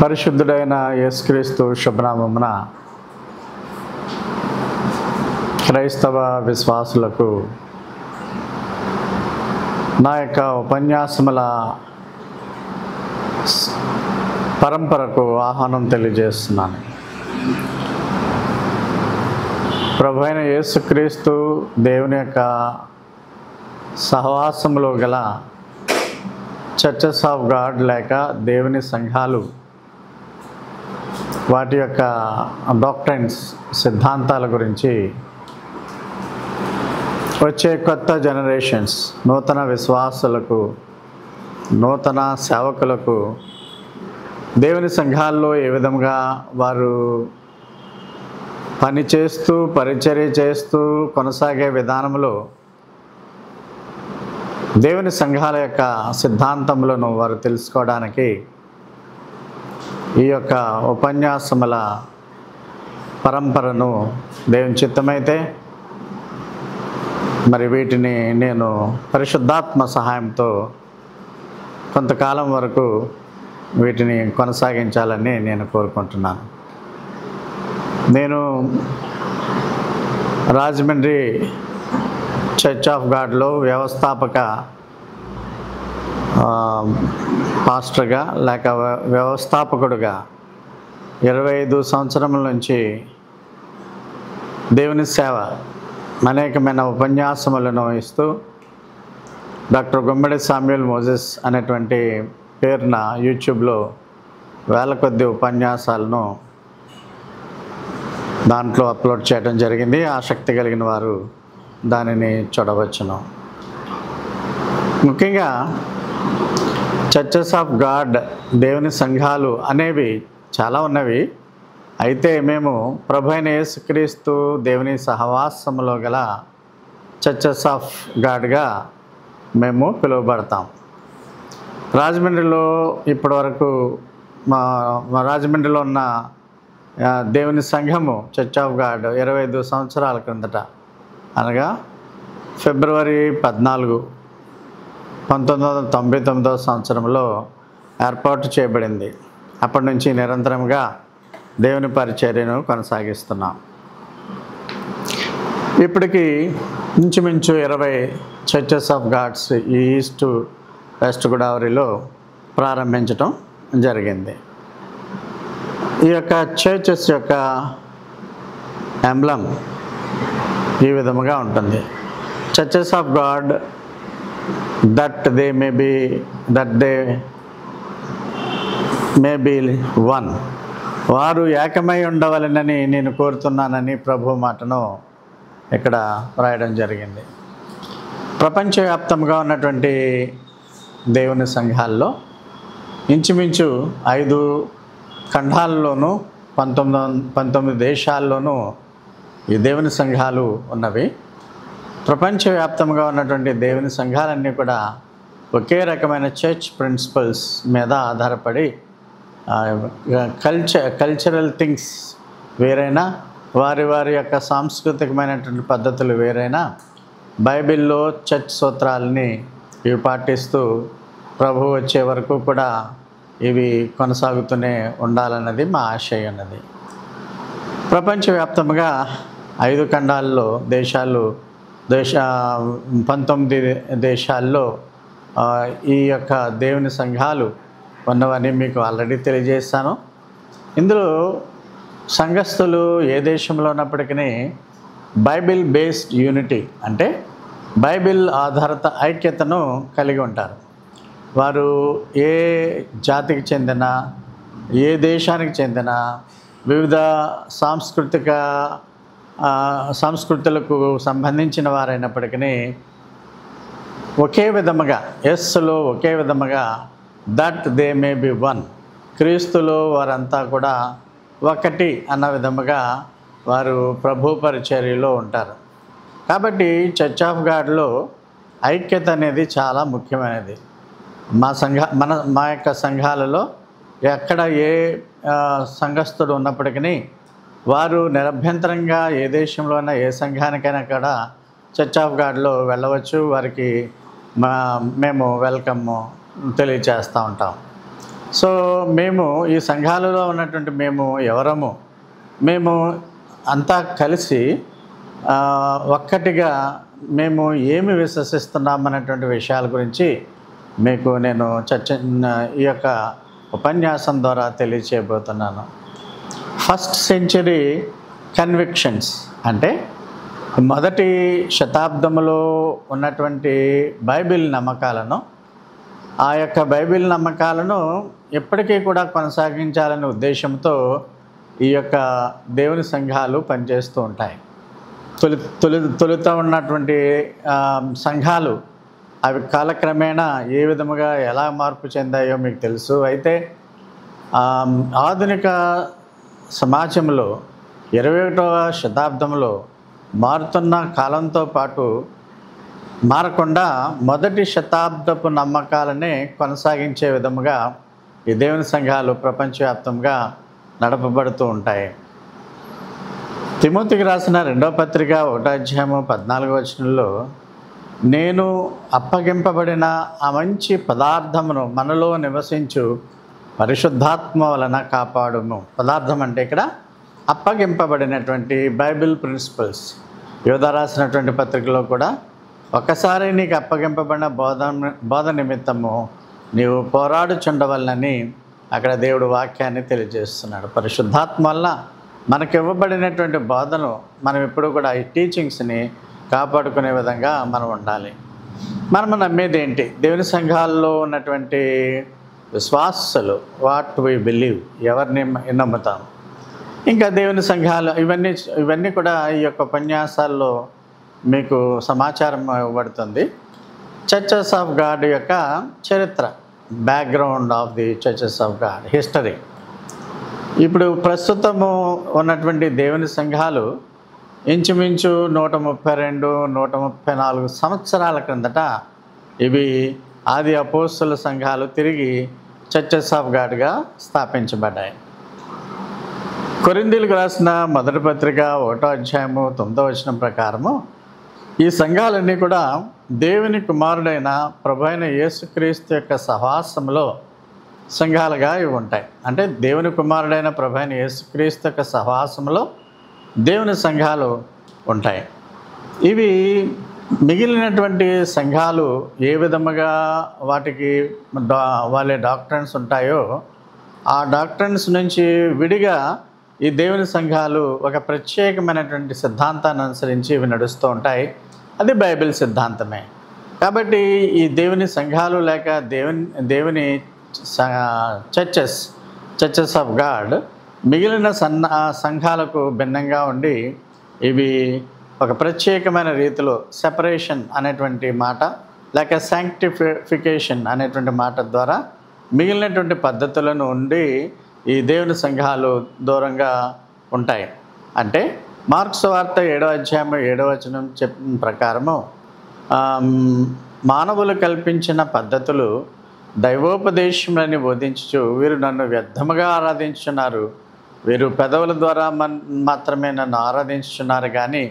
పరిశుద్ధుడైన యేసుక్రీస్తు శుభనామమున క్రైస్తవ విశ్వాసులకు నా యొక్క ఉపన్యాసముల పరంపరకు ఆహ్వానం తెలియజేస్తున్నాను. ప్రభువైన యేసుక్రీస్తు దేవుని యొక్క సహవాసములో గల చర్చెస్ ఆఫ్ గాడ్ లేక దేవుని సంఘాలు వాటి యొక్క డాక్ట్రైన్స్ సిద్ధాంతాల గురించి వచ్చే కొత్త జనరేషన్స్ నూతన విశ్వాసులకు నూతన సేవకులకు దేవుని సంఘాల్లో ఏ విధంగా వారు పనిచేస్తూ పరిచర్య చేస్తూ కొనసాగే విధానంలో దేవుని సంఘాల యొక్క సిద్ధాంతములను వారు తెలుసుకోవడానికి ఈ యొక్క ఉపన్యాసముల పరంపరను దేవుని చిత్తమైతే మరి వీటిని నేను పరిశుద్ధాత్మ సహాయంతో కొంతకాలం వరకు వీటిని కొనసాగించాలని నేను కోరుకుంటున్నాను. నేను రాజమండ్రి చర్చ్ ఆఫ్ గాడ్లో వ్యవస్థాపక పాస్టర్గా లేక వ్యవస్థాపకుడుగా 25 సంవత్సరముల నుంచి దేవుని సేవ అనేకమైన ఉపన్యాసములను ఇస్తూ డాక్టర్ గుమ్మడి సామ్యూల్ మోజెస్ అనేటువంటి పేరున యూట్యూబ్లో వేల కొద్ది ఉపన్యాసాలను దాంట్లో అప్లోడ్ చేయడం జరిగింది. ఆసక్తి కలిగిన వారు దానిని చూడవచ్చును. ముఖ్యంగా చర్చెస్ ఆఫ్ గాడ్ దేవుని సంఘాలు అనేవి చాలా ఉన్నవి. అయితే మేము ప్రభువైన యేసుక్రీస్తు దేవుని సహవాసములో గల చర్చెస్ ఆఫ్ గాడ్గా మేము పిలువబడతాం. రాజమండ్రిలో ఇప్పటివరకు మా రాజమండ్రిలో ఉన్న దేవుని సంఘము చర్చ్ ఆఫ్ గాడ్ 25 సంవత్సరాల క్రిందట అనగా ఫిబ్రవరి 14, 1999 సంవత్సరంలో ఏర్పాటు చేయబడింది. అప్పటి నుంచి నిరంతరంగా దేవుని పరిచర్యను కొనసాగిస్తున్నాం. ఇప్పటికీ ఇంచుమించు 20 చర్చెస్ ఆఫ్ గాడ్స్ ఈ ఈస్ట్ వెస్ట్ గోదావరిలో ప్రారంభించటం జరిగింది. ఈ యొక్క చర్చెస్ యొక్క ఎంబ్లమ్ ఈ విధముగా ఉంటుంది. Churches of God that they may be one, వారు ఏకమై ఉండవలెనని నేను కోరుతున్నానని ప్రభు మాటను ఇక్కడ రాయడం జరిగింది. ప్రపంచవ్యాప్తంగా ఉన్నటువంటి దేవుని సంఘాల్లో ఇంచుమించు 5 ఖండాల్లోనూ 19 దేశాల్లోనూ ఈ దేవుని సంఘాలు ఉన్నవి. ప్రపంచవ్యాప్తంగా ఉన్నటువంటి దేవుని సంఘాలన్నీ కూడా ఒకే రకమైన చర్చ్ ప్రిన్సిపల్స్ మీద ఆధారపడి కల్చరల్ థింగ్స్ వేరైనా వారి వారి యొక్క సాంస్కృతికమైనటువంటి పద్ధతులు వేరైనా బైబిల్లో చర్చ్ సూత్రాలని ఇవి పాటిస్తూ ప్రభు వచ్చే వరకు కూడా ఇవి కొనసాగుతూనే ఉండాలన్నది మా ఆశయం అన్నది. ప్రపంచవ్యాప్తంగా 5 ఖండాల్లో 19 దేశాల్లో ఈ యొక్క దేవుని సంఘాలు ఉన్నవని మీకు ఆల్రెడీ తెలియజేస్తాను. ఇందులో సంఘస్థులు ఏ దేశంలో ఉన్నప్పటికీ బైబిల్ బేస్డ్ యూనిటీ అంటే బైబిల్ ఆధారిత ఐక్యతను కలిగి ఉంటారు. వారు ఏ జాతికి చెందిన ఏ దేశానికి చెందిన వివిధ సంస్కృతులకు సంబంధించిన వారైనప్పటికీ ఒకే విధముగా యెస్సులో ఒకే విధముగా that they may be one, క్రీస్తులో వారంతా కూడా ఒకటి అన్న విధముగా వారు ప్రభు పరిచర్యలో ఉంటారు. కాబట్టి చర్చ్ ఆఫ్ గాడ్లో ఐక్యత అనేది చాలా ముఖ్యమైనది. మా యొక్క సంఘాలలో ఎక్కడ ఏ సంఘస్థుడు ఉన్నప్పటికీ వారు నిరభ్యంతరంగా ఏ దేశంలోనైనా ఏ సంఘానికైనా కూడా చర్చ్ ఆఫ్ గాడ్లో వెళ్ళవచ్చు. వారికి మేము వెల్కమ్ తెలియచేస్తూ ఉంటాం. సో మేము ఈ సంఘాలలో ఉన్నటువంటి మేము ఎవరము, మేము అంతా కలిసి ఒక్కటిగా మేము ఏమి విశ్వసిస్తున్నాం అనేటువంటి విషయాల గురించి మీకు నేను ఈ యొక్క ఉపన్యాసం ద్వారా తెలియచేయబోతున్నాను. ఫస్ట్ సెంచరీ కన్విక్షన్స్ అంటే మొదటి శతాబ్దంలో ఉన్నటువంటి బైబిల్ నమ్మకాలను, ఆ యొక్క బైబిల్ నమ్మకాలను ఎప్పటికీ కూడా కొనసాగించాలనే ఉద్దేశంతో ఈ యొక్క దేవుని సంఘాలు పనిచేస్తూ ఉంటాయి. తొలుత ఉన్నటువంటి సంఘాలు అవి కాలక్రమేణా ఏ విధముగా ఎలా మార్పు చెందాయో మీకు తెలుసు. అయితే ఆధునిక సమాజంలో 21వ శతాబ్దంలో మారుతున్న కాలంతో పాటు మారకుండా మొదటి శతాబ్దపు నమ్మకాలనే కొనసాగించే విధముగా ఈ దేవుని సంఘాలు ప్రపంచవ్యాప్తంగా నడపబడుతూ ఉంటాయి. తిమోతికి రాసిన 2వ పత్రిక 1వ అధ్యాయము 14వ వచనంలో, నేను అప్పగింపబడిన ఆ మంచి పదార్థమును మనలో నివసించు పరిశుద్ధాత్మ వలన కాపాడుము. పదార్థం అంటే ఇక్కడ అప్పగింపబడినటువంటి బైబిల్ ప్రిన్సిపల్స్. యోధ రాసినటువంటి పత్రికలో కూడా ఒకసారి నీకు అప్పగింపబడిన బోధ నిమిత్తము నీవు పోరాడుచుండవలనని అక్కడ దేవుడు వాక్యాన్ని తెలియజేస్తున్నాడు. పరిశుద్ధాత్మ వల్ల మనకు ఇవ్వబడినటువంటి బోధను మనం ఎప్పుడు కూడా ఈ టీచింగ్స్ని కాపాడుకునే విధంగా మనం ఉండాలి. మనము నమ్మేది ఏంటి? దేవుని సంఘాల్లో ఉన్నటువంటి విశ్వాసులు, వాట్ వి బిలీవ్, ఎవరిని నమ్ముతాం. ఇంకా దేవుని సంఘాలు ఇవన్నీ కూడా ఈ యొక్క ఉపన్యాసాల్లో మీకు సమాచారం ఇవ్వబడుతుంది. చర్చెస్ ఆఫ్ గాడ్ యొక్క చరిత్ర, background of the churches of God, history. ఇప్పుడు ప్రస్తుతము ఉన్నటువంటి దేవుని సంఘాలు ఇంచుమించు 132, 134 సంవత్సరాల క్రిందట ఇవి ఆది అపోస్తల సంఘాలు తిరిగి చర్చెస్ ఆఫ్ గాడ్గా స్థాపించబడ్డాయి. కొరింథీయులకు రాసిన మొదటి పత్రిక 1వ అధ్యాయము 9వ వచనం ప్రకారము ఈ సంఘాలన్నీ కూడా దేవుని కుమారుడైన ప్రభువైన యేసుక్రీస్తు యొక్క సహవాసంలో సంఘాలుగా ఇవి ఉంటాయి. అంటే దేవుని కుమారుడైన ప్రభువైన యేసుక్రీస్తు యొక్క సహవాసంలో దేవుని సంఘాలు ఉంటాయి. ఇవి మిగిలినటువంటి సంఘాలు ఏ విధముగా వాటికి వాళ్ళ డాక్ట్రిన్స్ ఉంటాయో ఆ డాక్ట్రిన్స్ నుంచి విడిగా ఈ దేవుని సంఘాలు ఒక ప్రత్యేకమైనటువంటి సిద్ధాంతాన్ని అనుసరించి ఇవి నడుస్తూ ఉంటాయి. అది బైబిల్ సిద్ధాంతమే. కాబట్టి ఈ దేవుని సంఘాలు లేక దేవుని చర్చెస్ ఆఫ్ గాడ్ మిగిలిన సంఘాలకు భిన్నంగా ఉండి ఇవి ఒక ప్రత్యేకమైన రీతిలో సెపరేషన్ అనేటువంటి మాట లేక శాంక్టిఫికేషన్ అనేటువంటి మాట ద్వారా మిగిలినటువంటి పద్ధతులను ఉండి ఈ దేవుని సంఘాలు దూరంగా ఉంటాయి. అంటే మార్కు సువార్త 7వ అధ్యాయం 7వ వచనం చెప్పిన ప్రకారము మానవులు కల్పించిన పద్ధతులు దైవోపదేశములని బోధించుచు వీరు నన్ను వ్యర్థముగా ఆరాధించుచున్నారు, వీరు పెదవుల ద్వారా మాత్రమే నన్ను ఆరాధించుచున్నారు కానీ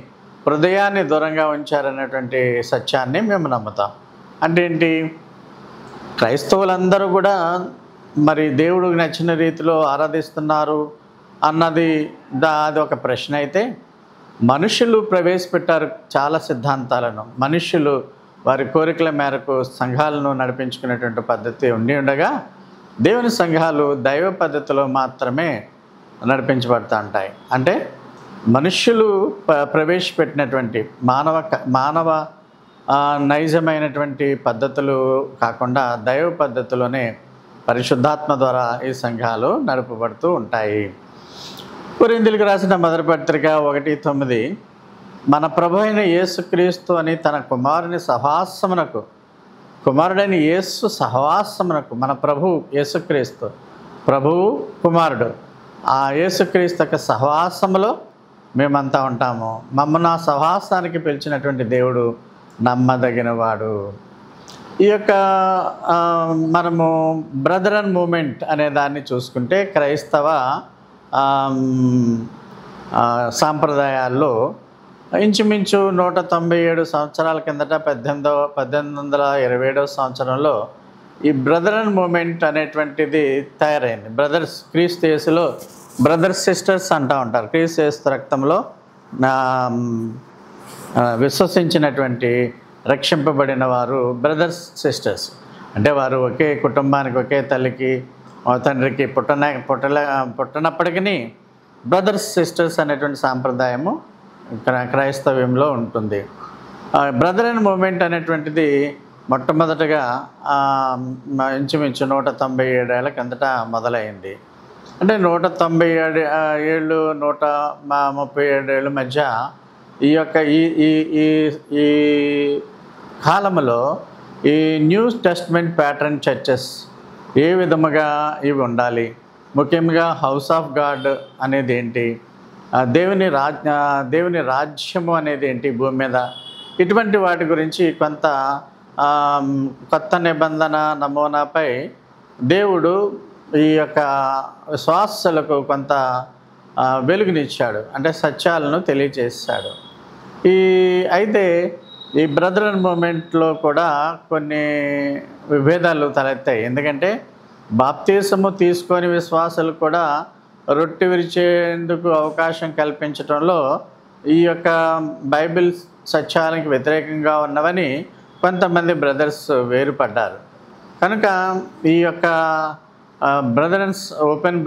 హృదయాన్ని దూరంగా ఉంచారనేటువంటి సత్యాన్ని మేము నమ్ముతాం. అంటే ఏంటి? క్రైస్తవులందరూ కూడా మరి దేవుడికి నచ్చిన రీతిలో ఆరాధిస్తున్నారు అన్నది అది ఒక ప్రశ్న అయితే, మనుషులు ప్రవేశపెట్టారు చాలా సిద్ధాంతాలను. మనుషులు వారి కోరికల మేరకు సంఘాలను నడిపించుకునేటువంటి పద్ధతి ఉండగా దేవుని సంఘాలు దైవ పద్ధతిలో మాత్రమే నడిపించబడుతూ ఉంటాయి. అంటే మనుషులు ప్రవేశపెట్టినటువంటి మానవ నైజమైనటువంటి పద్ధతులు కాకుండా దైవ పద్ధతిలోనే పరిశుద్ధాత్మ ద్వారా ఈ సంఘాలు నడపబడుతూ ఉంటాయి. కొరింథీయులకు రాసిన మొదటి పత్రిక 1:9 మన ప్రభు అయిన యేసుక్రీస్తు అని తన కుమారుడైన యేసు సహవాసమునకు మన ప్రభు యేసుక్రీస్తు, ప్రభువు కుమారుడు, ఆ యేసుక్రీస్తు యొక్క సహవాసములో మేమంతా ఉంటాము. మమ్మల్ని ఆ సహవాసానికి పిలిచినటువంటి దేవుడు నమ్మదగినవాడు. ఈ యొక్క మనము బ్రదరన్ మూమెంట్ అనే దాన్ని చూసుకుంటే క్రైస్తవ సాంప్రదాయాల్లో ఇంచుమించు 197 సంవత్సరాల కిందట 1827వ సంవత్సరంలో ఈ బ్రదర్ అండ్ మూమెంట్ అనేటువంటిది తయారైంది. బ్రదర్స్, క్రీస్తు యేసులో బ్రదర్స్ సిస్టర్స్ అంటూ ఉంటారు. క్రీస్తు యేసు రక్తంలో విశ్వసించినటువంటి రక్షింపబడిన వారు బ్రదర్స్ సిస్టర్స్. అంటే వారు ఒకే కుటుంబానికి, ఒకే తల్లికి తండ్రికి పుట్టనప్పటికీ బ్రదర్స్ సిస్టర్స్ అనేటువంటి సాంప్రదాయము క్రైస్తవ్యంలో ఉంటుంది. బ్రదర్ అండ్ మూమెంట్ అనేటువంటిది మొట్టమొదటగా ఇంచుమించు 197 ఏళ్ల కిందట మొదలైంది. అంటే 197 ఏళ్ళు 137 ఏళ్ళ మధ్య ఈ యొక్క ఈ కాలంలో ఈ న్యూ టెస్టమెంట్ ప్యాటర్న్ చర్చెస్ ఏ విధముగా ఇవి ఉండాలి, ముఖ్యంగా హౌస్ ఆఫ్ గాడ్ అనేది ఏంటి, దేవుని రాజ్యము అనేది ఏంటి భూమి మీద, ఇటువంటి వాటి గురించి కొంత కొత్త నిబంధన నమూనాపై దేవుడు ఈ యొక్క విశ్వాసులకు కొంత వెలుగునిచ్చాడు, అంటే సత్యాలను తెలియజేశాడు. అయితే ఈ బ్రదర్ అండ్ మూమెంట్లో కూడా కొన్ని విభేదాలు తలెత్తాయి. ఎందుకంటే బాప్తీసము తీసుకొని విశ్వాసులు కూడా రొట్టె విరిచేందుకు అవకాశం కల్పించడంలో ఈ యొక్క బైబిల్ సత్యానికి వ్యతిరేకంగా ఉన్నవని కొంతమంది బ్రదర్స్ వేరుపడ్డారు. కనుక ఈ యొక్క ఓపెన్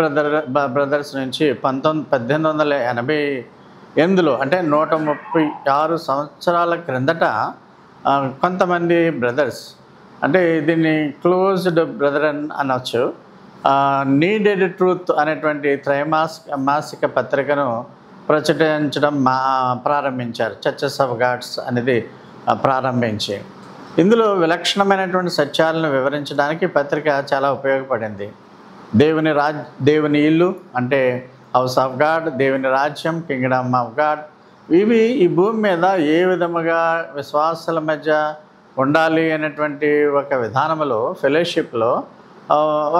బ్రదర్స్ నుంచి 1888లో అంటే 136 సంవత్సరాల క్రిందట కొంతమంది బ్రదర్స్, అంటే దీన్ని క్లోజ్డ్ బ్రదరన్ అనొచ్చు, నీడెడ్ ట్రూత్ అనేటువంటి మాసిక పత్రికను ప్రచురించడం ప్రారంభించారు. చర్చెస్ ఆఫ్ గాడ్స్ అనేది ప్రారంభించి ఇందులో విలక్షణమైనటువంటి సత్యాలను వివరించడానికి పత్రిక చాలా ఉపయోగపడింది. దేవుని ఇల్లు అంటే హౌస్ ఆఫ్ గాడ్, దేవుని రాజ్యం కింగ్డమ్ ఆఫ్ గాడ్, ఇవి ఈ భూమి మీద ఏ విధముగా విశ్వాసాల మధ్య ఉండాలి అనేటువంటి ఒక విధానంలో, ఫెలోషిప్లో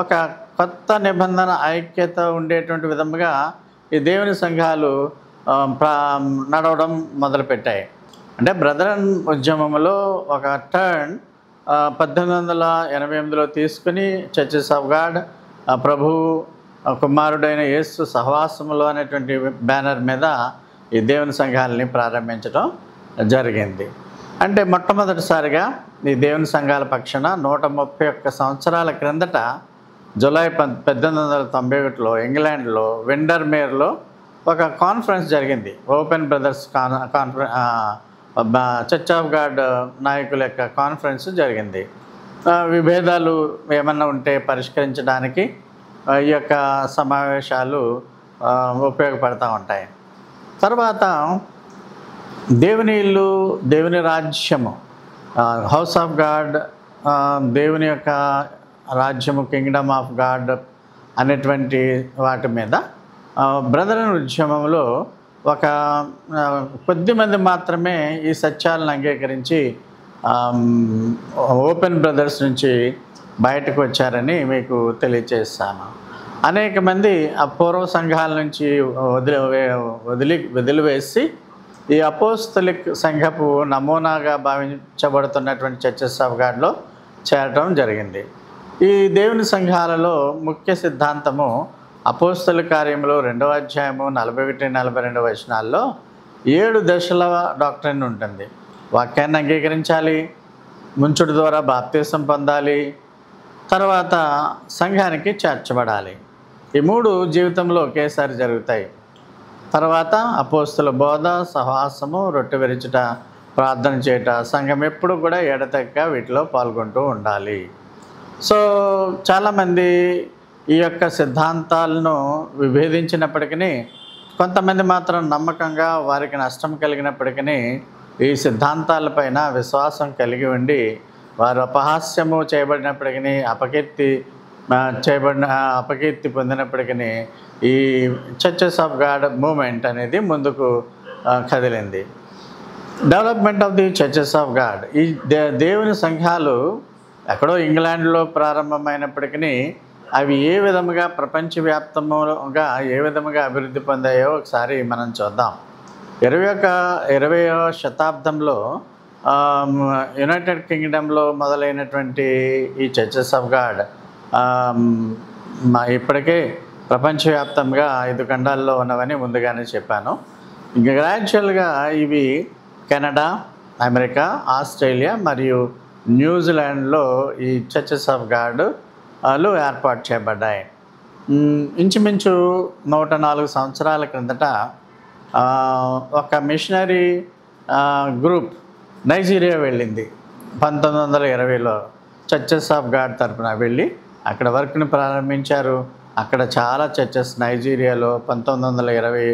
ఒక కొత్త నిబంధన ఐక్యత ఉండేటువంటి విధముగా ఈ దేవుని సంఘాలు నడవడం మొదలుపెట్టాయి. అంటే బ్రదరన్ ఉద్యమంలో ఒక టర్న్ 1888లో తీసుకుని చర్చెస్ ఆఫ్ గాడ్, ప్రభు కుమారుడైన యేసు సహవాసములో అనేటువంటి బ్యానర్ మీద ఈ దేవుని సంఘాలని ప్రారంభించడం జరిగింది. అంటే మొట్టమొదటిసారిగా ఈ దేవుని సంఘాల పక్షాన 131 సంవత్సరాల క్రిందట జూలై 1891లో ఇంగ్లాండ్లో విండర్మేర్లో ఒక కాన్ఫరెన్స్ జరిగింది. Open brothers church of God నాయకుల యొక్క కాన్ఫరెన్స్ జరిగింది. విభేదాలు ఏమన్నా ఉంటే పరిష్కరించడానికి ఈ యొక్క సమావేశాలు ఉపయోగపడుతూ ఉంటాయి. తర్వాత దేవుని ఇల్లు, దేవుని రాజ్యము, హౌస్ ఆఫ్ గాడ్, దేవుని యొక్క రాజ్యము కింగ్డమ్ ఆఫ్ గాడ్ అనేటువంటి వాటి మీద బ్రదరన్ ఉద్యమంలో ఒక కొద్దిమంది మాత్రమే ఈ సత్యాలను అంగీకరించి ఓపెన్ బ్రదర్స్ నుంచి బయటకు వచ్చారని మీకు తెలియజేస్తాను. అనేక మంది ఆ పూర్వ సంఘాల నుంచి వదిలివేసి ఈ అపోస్తలిక్ సంఘపు నమూనాగా భావించబడుతున్నటువంటి చర్చెస్ ఆఫ్ గాడ్లో చేరటం జరిగింది. ఈ దేవుని సంఘాలలో ముఖ్య సిద్ధాంతము అపోస్తల కార్యములు 2వ అధ్యాయము 41-42 వచనాల్లో 7 దశల డాక్ట్రిన్ ఉంటుంది. వాక్యాన్ని అంగీకరించాలి, ముంచుడు ద్వారా బాప్తీసం పొందాలి, తర్వాత సంఘానికి చేర్చబడాలి. ఈ 3 జీవితంలో ఒకేసారి జరుగుతాయి. తర్వాత అపోస్తల బోధ, సహవాసము, రొట్టె విరుచుట, ప్రార్థన చేయట, సంఘం ఎప్పుడు కూడా ఎడతెక్క వీటిలో పాల్గొంటూ ఉండాలి. సో చాలామంది ఈ యొక్క సిద్ధాంతాలను విభేదించినప్పటికీ కొంతమంది మాత్రం నమ్మకంగా వారికి నష్టం కలిగినప్పటికీ ఈ సిద్ధాంతాలపైన విశ్వాసం కలిగి ఉండి వారు అపహాస్యము చేయబడినప్పటికీ అపకీర్తి పొందినప్పటికీ ఈ చర్చెస్ ఆఫ్ గాడ్ మూమెంట్ అనేది ముందుకు కదిలింది. Development of the churches of God, ఈ దేవుని సంఘాలు ఎక్కడో ఇంగ్లాండ్లో ప్రారంభమైనప్పటికీ అవి ఏ విధముగా ప్రపంచవ్యాప్తముగా ఏ విధముగా అభివృద్ధి పొందాయో ఒకసారి మనం చూద్దాం. 20వ శతాబ్దంలో యునైటెడ్ కింగ్డమ్లో మొదలైనటువంటి ఈ చర్చెస్ ఆఫ్ గాడ్ ఇప్పటికే ప్రపంచవ్యాప్తంగా 5 ఖండాల్లో ఉన్నవని ముందుగానే చెప్పాను. గ్రాడ్యువల్గా ఇవి కెనడా, అమెరికా, ఆస్ట్రేలియా మరియు న్యూజిలాండ్లో ఈ చర్చెస్ ఆఫ్ గాడ్ ఏర్పాటు చేయబడ్డాయి. ఇంచుమించు 104 సంవత్సరాల క్రిందట ఒక మిషనరీ గ్రూప్ నైజీరియా వెళ్ళింది. 1920లో చర్చెస్ ఆఫ్ గాడ్ తరపున వెళ్ళి అక్కడ వర్క్ని ప్రారంభించారు. అక్కడ చాలా చర్చెస్ నైజీరియాలో 1920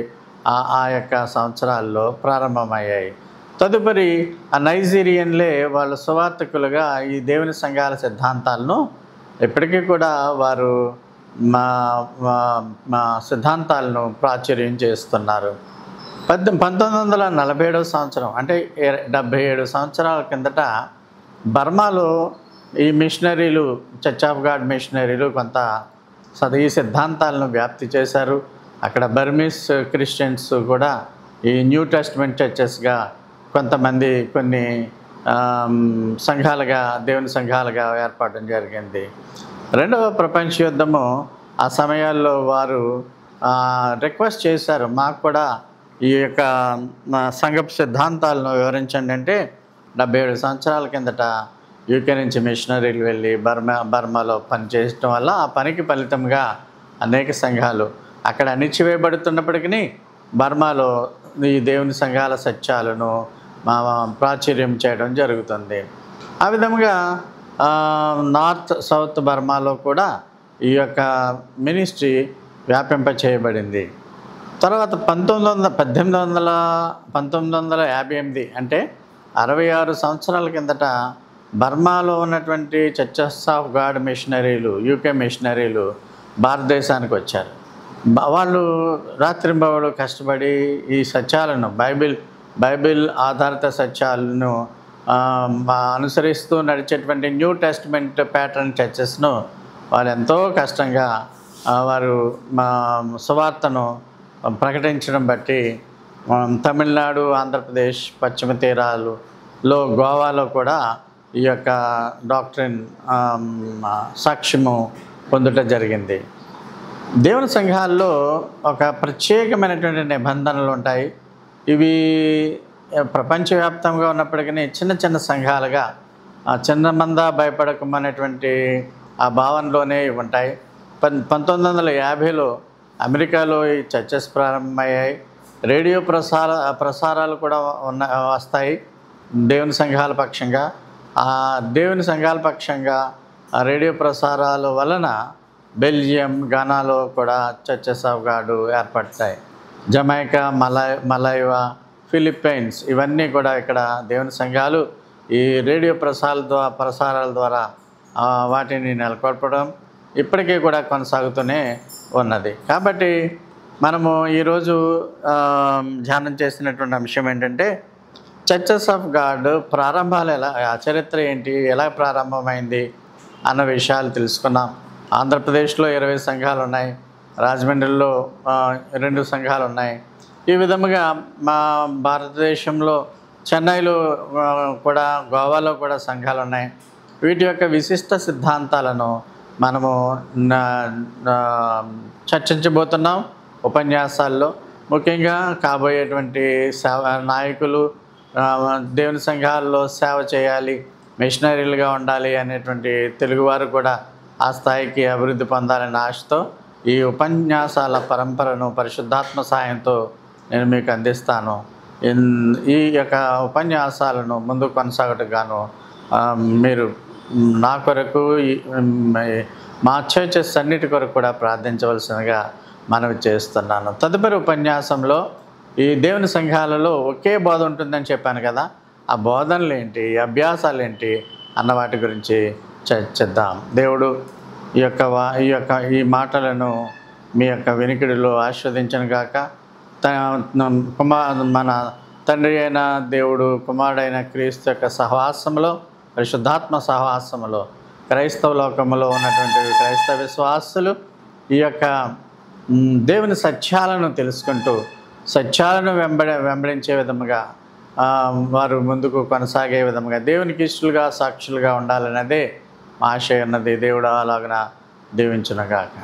ఆ యొక్క సంవత్సరాల్లో ప్రారంభమయ్యాయి. తదుపరి ఆ నైజీరియన్లే వాళ్ళు సువార్థకులుగా ఈ దేవుని సంఘాల సిద్ధాంతాలను ఇప్పటికీ కూడా వారు మా సిద్ధాంతాలను ప్రాచుర్యం చేస్తున్నారు. 1947 సంవత్సరం అంటే 77 సంవత్సరాల కిందట బర్మాలో ఈ మిషనరీలు, చర్చ్ ఆఫ్ గాడ్ మిషనరీలు కొంత ఈ సిద్ధాంతాలను వ్యాప్తి చేశారు. అక్కడ బర్మీస్ క్రిస్టియన్స్ కూడా ఈ న్యూ టెస్ట్మెంట్ చర్చెస్గా కొంతమంది కొన్ని సంఘాలుగా, దేవుని సంఘాలుగా ఏర్పడడం జరిగింది. రెండవ ప్రపంచ యుద్ధము ఆ సమయాల్లో వారు రిక్వెస్ట్ చేశారు, మాకు కూడా ఈ యొక్క సంఘపు సిద్ధాంతాలను వివరించండి అంటే 77 సంవత్సరాల కిందట యూకే నుంచి మిషనరీలు వెళ్ళి బర్మాలో పనిచేయడం వల్ల ఆ పనికి ఫలితంగా అనేక సంఘాలు అక్కడ అణిచివేయబడుతున్నప్పటికీ బర్మాలో ఈ దేవుని సంఘాల సత్యాలను ప్రాచుర్యం చేయడం జరుగుతుంది. ఆ విధంగా నార్త్ సౌత్ బర్మాలో కూడా ఈ యొక్క మినిస్ట్రీ వ్యాపింప చేయబడింది. తర్వాత 1958 అంటే 66 సంవత్సరాల కిందట బర్మాలో ఉన్నటువంటి చర్చెస్ ఆఫ్ గాడ్ మిషనరీలు, యూకే మిషనరీలు భారతదేశానికి వచ్చారు. వాళ్ళు రాత్రింబవళ్ళు కష్టపడి ఈ సత్యాలను బైబిల్ ఆధారిత సత్యాలను అనుసరిస్తూ నడిచేటువంటి న్యూ టెస్ట్మెంట్ ప్యాటర్న్ చర్చెస్ను వాళ్ళు ఎంతో కష్టంగా వారు సువార్తను ప్రకటించడం బట్టి తమిళనాడు, ఆంధ్రప్రదేశ్, పశ్చిమ తీరాలలో, గోవాలో కూడా ఈ యొక్క డాక్ట్రిన్ సాక్ష్యము పొందటం జరిగింది. దేవుని సంఘాల్లో ఒక ప్రత్యేకమైనటువంటి నిబంధనలు ఉంటాయి. ఇవి ప్రపంచవ్యాప్తంగా ఉన్నప్పటికీ చిన్న చిన్న సంఘాలుగా చిన్న మంద భయపడకమనేటువంటి ఆ భావనలోనే ఉంటాయి. 1950లో అమెరికాలో ఈ చర్చెస్ ప్రారంభమయ్యాయి. రేడియో ప్రసారాలు కూడా వస్తాయి దేవుని సంఘాల పక్షంగా. ఆ దేవుని సంఘాల పక్షంగా ఆ రేడియో ప్రసారాల వలన బెల్జియం, ఘనాలో కూడా చర్చెస్ ఆఫ్ గాడ్ ఏర్పడతాయి. జమైకా, మలైవా, ఫిలిప్పైన్స్ ఇవన్నీ కూడా ఇక్కడ దేవుని సంఘాలు ఈ రేడియో ప్రసారాల ద్వారా వాటిని నెలకొల్పడం ఇప్పటికీ కూడా కొనసాగుతూనే ఉన్నది. కాబట్టి మనము ఈరోజు ధ్యానం చేసినటువంటి అంశం ఏంటంటే చర్చెస్ ఆఫ్ గాడ్ ప్రారంభాలు ఆ చరిత్ర ఏంటి, ఎలా ప్రారంభమైంది అన్న విషయాలు తెలుసుకున్నాం. ఆంధ్రప్రదేశ్లో 20 సంఘాలు ఉన్నాయి, రాజమండ్రిలో 2 సంఘాలు ఉన్నాయి. ఈ విధముగా మా భారతదేశంలో చెన్నైలో కూడా, గోవాలో కూడా సంఘాలు ఉన్నాయి. వీటి యొక్క విశిష్ట సిద్ధాంతాలను మనము చర్చించబోతున్నాం ఉపన్యాసాల్లో. ముఖ్యంగా కాబోయేటువంటి నాయకులు దేవుని సంఘాల్లో సేవ చేయాలి, మిషనరీలుగా ఉండాలి అనేటువంటి తెలుగువారు కూడా ఆ స్థాయికి అభివృద్ధి పొందాలనే ఆశతో ఈ ఉపన్యాసాల పరంపరను పరిశుద్ధాత్మ సాయంతో నేను మీకు అందిస్తాను. ఈ యొక్క ఉపన్యాసాలను ముందు కొనసాగటగాను మీరు నా కొరకు, మా చర్చెస్ అన్నిటి కొరకు కూడా ప్రార్థించవలసిందిగా మనవి చేస్తున్నాను. తదుపరి ఉపన్యాసంలో ఈ దేవుని సంఘాలలో ఒకే బోధ ఉంటుందని చెప్పాను కదా, ఆ బోధనలు ఏంటి, అభ్యాసాలు ఏంటి అన్న వాటి గురించి చర్చిద్దాం. దేవుడు ఈ మాటలను మీ యొక్క వినికిడిలో ఆస్వాదించను గాక. మన తండ్రి అయిన దేవుడు, కుమారుడైన క్రీస్తు యొక్క సహవాసంలో, పరిశుద్ధాత్మ సహవాసంలో క్రైస్తవ లోకంలో ఉన్నటువంటి క్రైస్తవ విశ్వాసులు ఈ యొక్క దేవుని సత్యాలను తెలుసుకుంటూ సత్యాలను వెంబడించే విధముగా వారు ముందుకు కొనసాగే విధంగా దేవునికి ఇష్టలుగా సాక్షులుగా ఉండాలన్నదే మా ఆశయం ఉన్నది. దేవుడు అలాగన దీవించునుగాక.